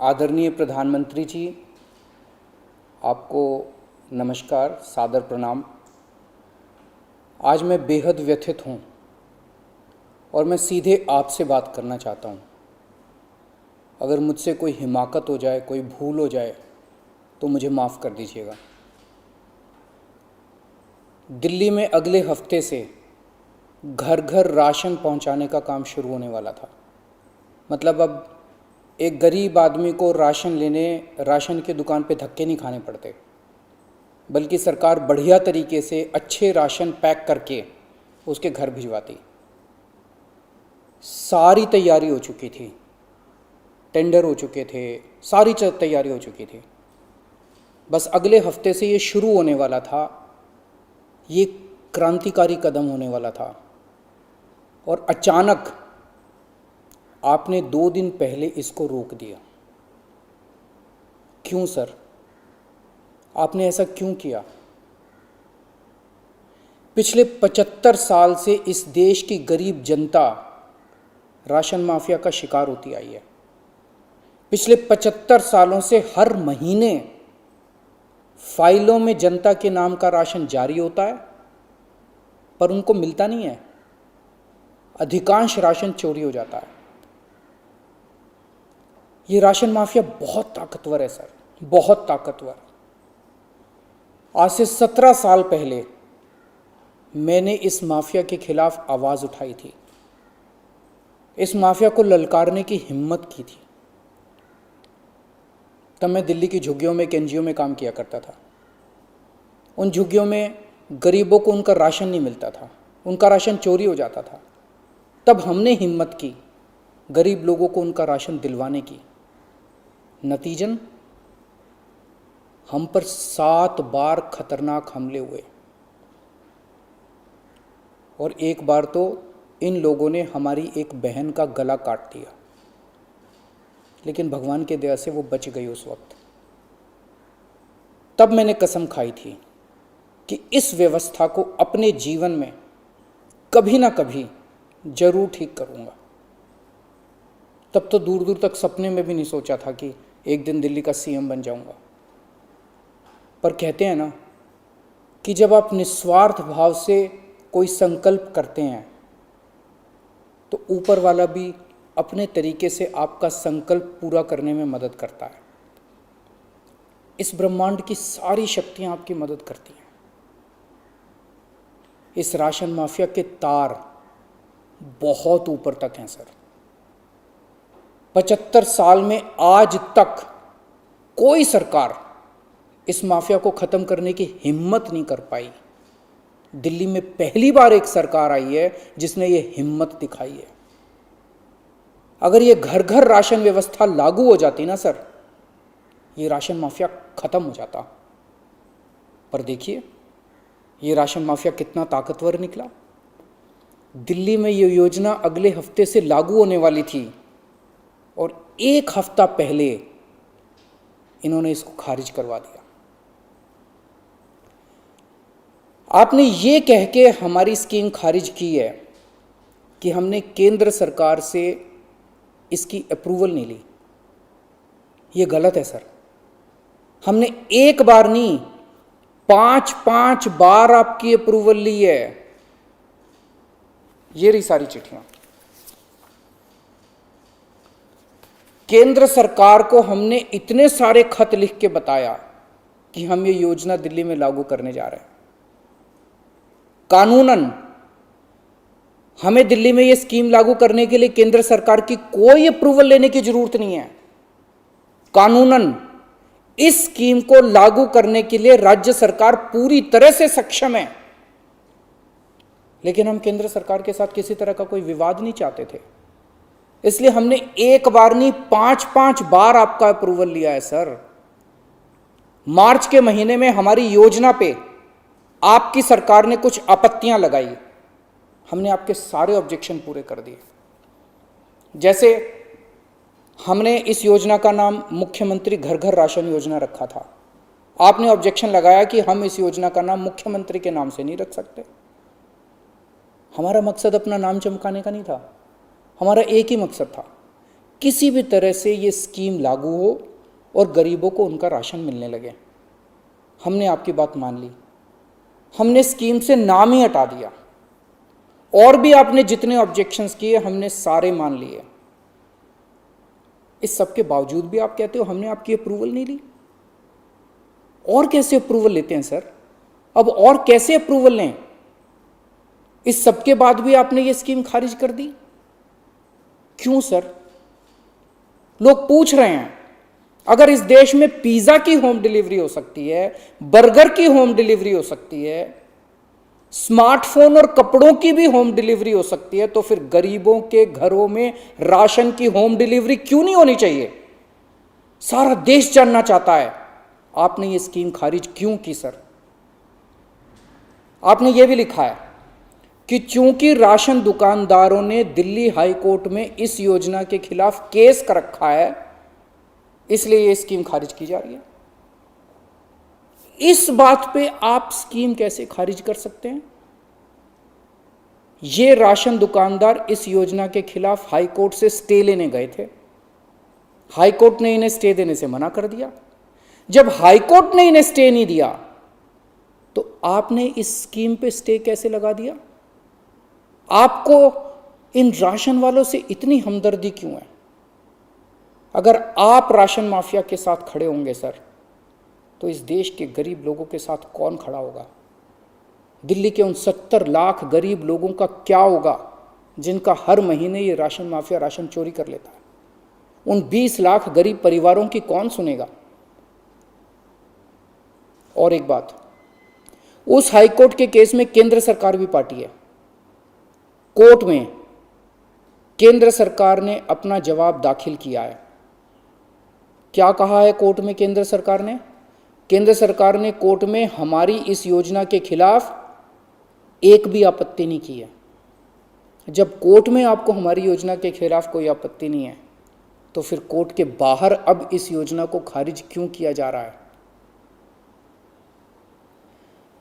आदरणीय प्रधानमंत्री जी, आपको नमस्कार, सादर प्रणाम। आज मैं बेहद व्यथित हूँ और मैं सीधे आपसे बात करना चाहता हूँ। अगर मुझसे कोई हिमाकत हो जाए, कोई भूल हो जाए तो मुझे माफ़ कर दीजिएगा। दिल्ली में अगले हफ्ते से घर घर राशन पहुँचाने का काम शुरू होने वाला था। मतलब अब एक गरीब आदमी को राशन की दुकान पे धक्के नहीं खाने पड़ते, बल्कि सरकार बढ़िया तरीके से अच्छे राशन पैक करके उसके घर भिजवाती। सारी तैयारी हो चुकी थी, टेंडर हो चुके थे, सारी तैयारी हो चुकी थी। बस अगले हफ्ते से ये शुरू होने वाला था। ये क्रांतिकारी कदम होने वाला था और अचानक आपने 2 दिन पहले इसको रोक दिया। क्यों सर? आपने ऐसा क्यों किया? पिछले 75 साल से इस देश की गरीब जनता राशन माफिया का शिकार होती आई है। पिछले 75 सालों से हर महीने फाइलों में जनता के नाम का राशन जारी होता है, पर उनको मिलता नहीं है। अधिकांश राशन चोरी हो जाता है। ये राशन माफिया बहुत ताकतवर है सर, बहुत ताकतवर। आज से 17 साल पहले मैंने इस माफिया के खिलाफ आवाज उठाई थी, इस माफिया को ललकारने की हिम्मत की थी। तब मैं दिल्ली की झुग्गियों में, एक एनजीओ में काम किया करता था। उन झुग्गियों में गरीबों को उनका राशन नहीं मिलता था, उनका राशन चोरी हो जाता था। तब हमने हिम्मत की गरीब लोगों को उनका राशन दिलवाने की। नतीजन हम पर 7 बार खतरनाक हमले हुए और एक बार तो इन लोगों ने हमारी एक बहन का गला काट दिया, लेकिन भगवान के दया से वो बच गई उस वक्त। तब मैंने कसम खाई थी कि इस व्यवस्था को अपने जीवन में कभी ना कभी जरूर ठीक करूंगा। तब तो दूर दूर तक सपने में भी नहीं सोचा था कि एक दिन दिल्ली का सीएम बन जाऊंगा। पर कहते हैं ना कि जब आप निस्वार्थ भाव से कोई संकल्प करते हैं तो ऊपर वाला भी अपने तरीके से आपका संकल्प पूरा करने में मदद करता है। इस ब्रह्मांड की सारी शक्तियां आपकी मदद करती हैं। इस राशन माफिया के तार बहुत ऊपर तक हैं सर। 75 साल में आज तक कोई सरकार इस माफिया को खत्म करने की हिम्मत नहीं कर पाई। दिल्ली में पहली बार एक सरकार आई है जिसने ये हिम्मत दिखाई है। अगर ये घर घर राशन व्यवस्था लागू हो जाती ना सर, ये राशन माफिया खत्म हो जाता। पर देखिए ये राशन माफिया कितना ताकतवर निकला। दिल्ली में ये योजना अगले हफ्ते से लागू होने वाली थी और 1 हफ्ता पहले इन्होंने इसको खारिज करवा दिया। आपने ये कह के हमारी स्कीम खारिज की है कि हमने केंद्र सरकार से इसकी अप्रूवल नहीं ली। ये गलत है सर। हमने एक बार नहीं, 5 बार आपकी अप्रूवल ली है। ये रही सारी चिट्ठियां। केंद्र सरकार को हमने इतने सारे खत लिख के बताया कि हम ये योजना दिल्ली में लागू करने जा रहे हैं। कानूनन हमें दिल्ली में ये स्कीम लागू करने के लिए केंद्र सरकार की कोई अप्रूवल लेने की जरूरत नहीं है। कानूनन इस स्कीम को लागू करने के लिए राज्य सरकार पूरी तरह से सक्षम है। लेकिन हम केंद्र सरकार के साथ किसी तरह का कोई विवाद नहीं चाहते थे, इसलिए हमने एक बार नहीं 5 बार आपका अप्रूवल लिया है सर। मार्च के महीने में हमारी योजना पे आपकी सरकार ने कुछ आपत्तियां लगाई, हमने आपके सारे ऑब्जेक्शन पूरे कर दिए। जैसे हमने इस योजना का नाम मुख्यमंत्री घर घर राशन योजना रखा था। आपने ऑब्जेक्शन लगाया कि हम इस योजना का नाम मुख्यमंत्री के नाम से नहीं रख सकते। हमारा मकसद अपना नाम चमकाने का नहीं था, हमारा एक ही मकसद था किसी भी तरह से ये स्कीम लागू हो और गरीबों को उनका राशन मिलने लगे। हमने आपकी बात मान ली, हमने स्कीम से नाम ही हटा दिया, और भी आपने जितने ऑब्जेक्शंस किए हमने सारे मान लिए। इस सब के बावजूद भी आप कहते हो हमने आपकी अप्रूवल नहीं ली। और कैसे अप्रूवल लेते हैं सर? अब और कैसे अप्रूवल लें? इस सब के बाद भी आपने ये स्कीम खारिज कर दी, क्यों सर? लोग पूछ रहे हैं, अगर इस देश में पिज्जा की होम डिलीवरी हो सकती है, बर्गर की होम डिलीवरी हो सकती है, स्मार्टफोन और कपड़ों की भी होम डिलीवरी हो सकती है, तो फिर गरीबों के घरों में राशन की होम डिलीवरी क्यों नहीं होनी चाहिए? सारा देश जानना चाहता है आपने ये स्कीम खारिज क्यों की सर? आपने ये भी लिखा है कि चूंकि राशन दुकानदारों ने दिल्ली हाई कोर्ट में इस योजना के खिलाफ केस कर रखा है, इसलिए ये स्कीम खारिज की जा रही है। इस बात पे आप स्कीम कैसे खारिज कर सकते हैं? ये राशन दुकानदार इस योजना के खिलाफ हाई कोर्ट से स्टे लेने गए थे, हाई कोर्ट ने इन्हें स्टे देने से मना कर दिया। जब हाई कोर्ट ने इन्हें स्टे नहीं दिया तो आपने इस स्कीम पे स्टे कैसे लगा दिया? आपको इन राशन वालों से इतनी हमदर्दी क्यों है? अगर आप राशन माफिया के साथ खड़े होंगे सर, तो इस देश के गरीब लोगों के साथ कौन खड़ा होगा? दिल्ली के उन 70 लाख गरीब लोगों का क्या होगा जिनका हर महीने ये राशन माफिया राशन चोरी कर लेता है? उन 20 लाख गरीब परिवारों की कौन सुनेगा? और एक बात, उस हाईकोर्ट के केस में केंद्र सरकार भी पार्टी है। कोर्ट में केंद्र सरकार ने अपना जवाब दाखिल किया है। क्या कहा है कोर्ट में केंद्र सरकार ने? केंद्र सरकार ने कोर्ट में हमारी इस योजना के खिलाफ एक भी आपत्ति नहीं की है। जब कोर्ट में आपको हमारी योजना के खिलाफ कोई आपत्ति नहीं है, तो फिर कोर्ट के बाहर अब इस योजना को खारिज क्यों किया जा रहा है?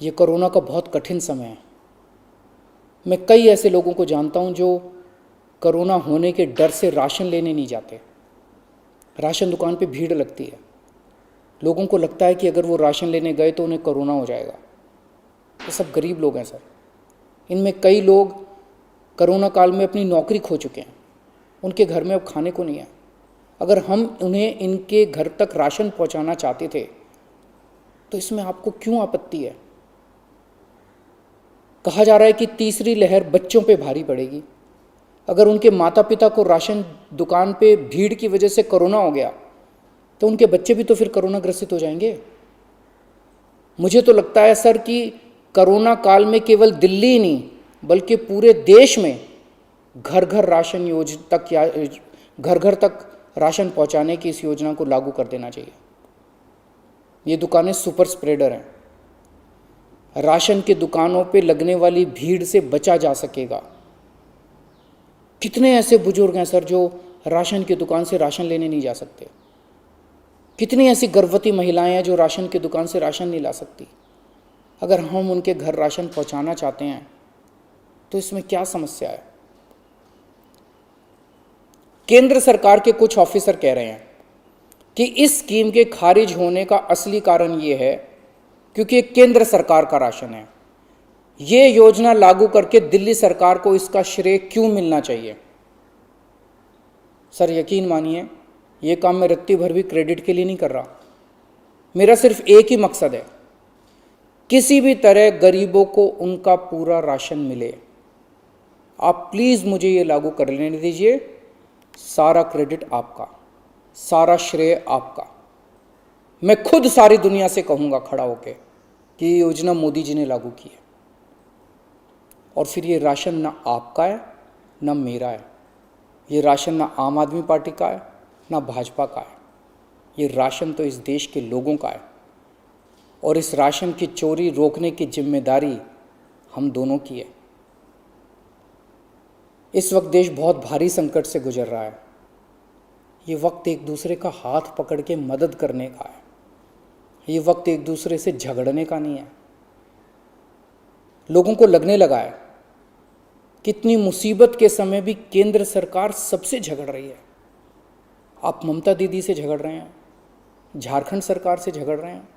ये कोरोना का बहुत कठिन समय है। मैं कई ऐसे लोगों को जानता हूं जो कोरोना होने के डर से राशन लेने नहीं जाते। राशन दुकान पे भीड़ लगती है, लोगों को लगता है कि अगर वो राशन लेने गए तो उन्हें कोरोना हो जाएगा। ये सब गरीब लोग हैं सर। इनमें कई लोग कोरोना काल में अपनी नौकरी खो चुके हैं, उनके घर में अब खाने को नहीं है। अगर हम उन्हें इनके घर तक राशन पहुंचाना चाहते थे तो इसमें आपको क्यों आपत्ति है? कहा जा रहा है कि तीसरी लहर बच्चों पे भारी पड़ेगी। अगर उनके माता पिता को राशन दुकान पे भीड़ की वजह से कोरोना हो गया तो उनके बच्चे भी तो फिर कोरोना ग्रसित हो जाएंगे। मुझे तो लगता है सर कि कोरोना काल में केवल दिल्ली ही नहीं बल्कि पूरे देश में घर घर राशन योजना तक या घर घर तक राशन पहुंचाने की इस योजना को लागू कर देना चाहिए। ये दुकानें सुपर स्प्रेडर हैं। राशन की दुकानों पे लगने वाली भीड़ से बचा जा सकेगा। कितने ऐसे बुजुर्ग हैं सर जो राशन की दुकान से राशन लेने नहीं जा सकते? कितनी ऐसी गर्भवती महिलाएं हैं जो राशन की दुकान से राशन नहीं ला सकती? अगर हम उनके घर राशन पहुंचाना चाहते हैं तो इसमें क्या समस्या है? केंद्र सरकार के कुछ ऑफिसर कह रहे हैं कि इस स्कीम के खारिज होने का असली कारण ये है क्योंकि केंद्र सरकार का राशन है। ये योजना लागू करके दिल्ली सरकार को इसका श्रेय क्यों मिलना चाहिए? सर यकीन मानिए, ये काम मैं रत्ती भर भी क्रेडिट के लिए नहीं कर रहा। मेरा सिर्फ एक ही मकसद है, किसी भी तरह गरीबों को उनका पूरा राशन मिले। आप प्लीज़ मुझे ये लागू कर लेने दीजिए। सारा क्रेडिट आपका, सारा श्रेय आपका। मैं खुद सारी दुनिया से कहूँगा खड़ा होकर कि ये योजना मोदी जी ने लागू की है। और फिर ये राशन ना आपका है ना मेरा है। ये राशन ना आम आदमी पार्टी का है ना भाजपा का है। ये राशन तो इस देश के लोगों का है और इस राशन की चोरी रोकने की जिम्मेदारी हम दोनों की है। इस वक्त देश बहुत भारी संकट से गुजर रहा है। ये वक्त एक दूसरे का हाथ पकड़ के मदद करने का है। ये वक्त एक दूसरे से झगड़ने का नहीं है। लोगों को लगने लगा है कितनी मुसीबत के समय भी केंद्र सरकार सबसे झगड़ रही है। आप ममता दीदी से झगड़ रहे हैं, झारखंड सरकार से झगड़ रहे हैं,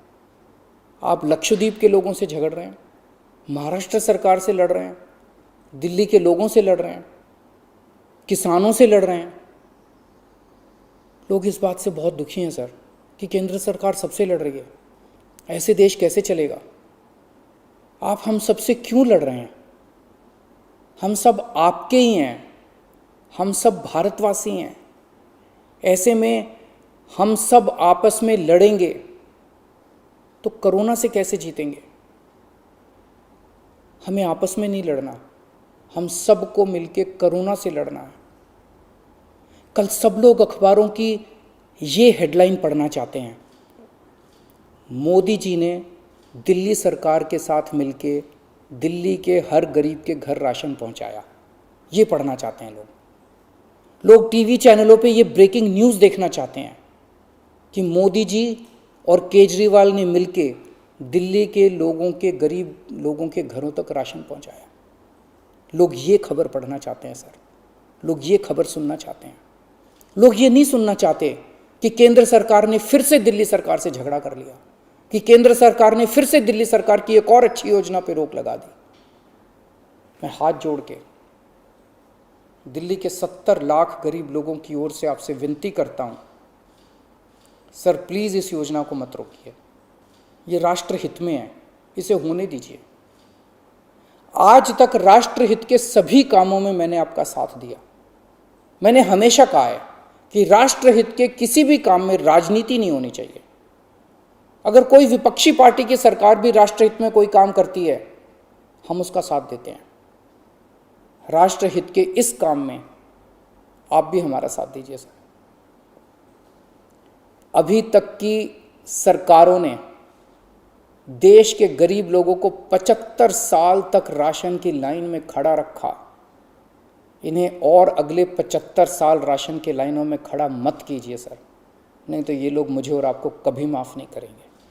आप लक्षद्वीप के लोगों से झगड़ रहे हैं, महाराष्ट्र सरकार से लड़ रहे हैं, दिल्ली के लोगों से लड़ रहे हैं, किसानों से लड़ रहे हैं। लोग इस बात से बहुत दुखी हैं सर कि केंद्र सरकार सबसे लड़ रही है। ऐसे देश कैसे चलेगा? आप हम सबसे क्यों लड़ रहे हैं? हम सब आपके ही हैं, हम सब भारतवासी हैं। ऐसे में हम सब आपस में लड़ेंगे तो कोरोना से कैसे जीतेंगे? हमें आपस में नहीं लड़ना, हम सबको मिलके कोरोना से लड़ना है। कल सब लोग अखबारों की ये हेडलाइन पढ़ना चाहते हैं, मोदी जी ने दिल्ली सरकार के साथ मिलके दिल्ली के हर गरीब के घर राशन पहुंचाया। ये पढ़ना चाहते हैं लोग टीवी चैनलों पे ये ब्रेकिंग न्यूज़ देखना चाहते हैं कि मोदी जी और केजरीवाल ने मिलके दिल्ली के लोगों के, गरीब लोगों के घरों तक राशन पहुंचाया। लोग ये खबर पढ़ना चाहते हैं सर, लोग ये खबर सुनना चाहते हैं। लोग ये नहीं सुनना चाहते कि केंद्र सरकार ने फिर से दिल्ली सरकार से झगड़ा कर लिया, कि केंद्र सरकार ने फिर से दिल्ली सरकार की एक और अच्छी योजना पर रोक लगा दी। मैं हाथ जोड़ के दिल्ली के 70 लाख गरीब लोगों की ओर से आपसे विनती करता हूं, सर प्लीज़ इस योजना को मत रोकिए। ये राष्ट्रहित में है, इसे होने दीजिए। आज तक राष्ट्रहित के सभी कामों में मैंने आपका साथ दिया। मैंने हमेशा कहा है कि राष्ट्रहित के किसी भी काम में राजनीति नहीं होनी चाहिए। अगर कोई विपक्षी पार्टी की सरकार भी राष्ट्रहित में कोई काम करती है, हम उसका साथ देते हैं। राष्ट्रहित के इस काम में आप भी हमारा साथ दीजिए सर। अभी तक की सरकारों ने देश के गरीब लोगों को 75 साल तक राशन की लाइन में खड़ा रखा। इन्हें और अगले 75 साल राशन की लाइनों में खड़ा मत कीजिए सर, नहीं तो ये लोग मुझे और आपको कभी माफ़ नहीं करेंगे।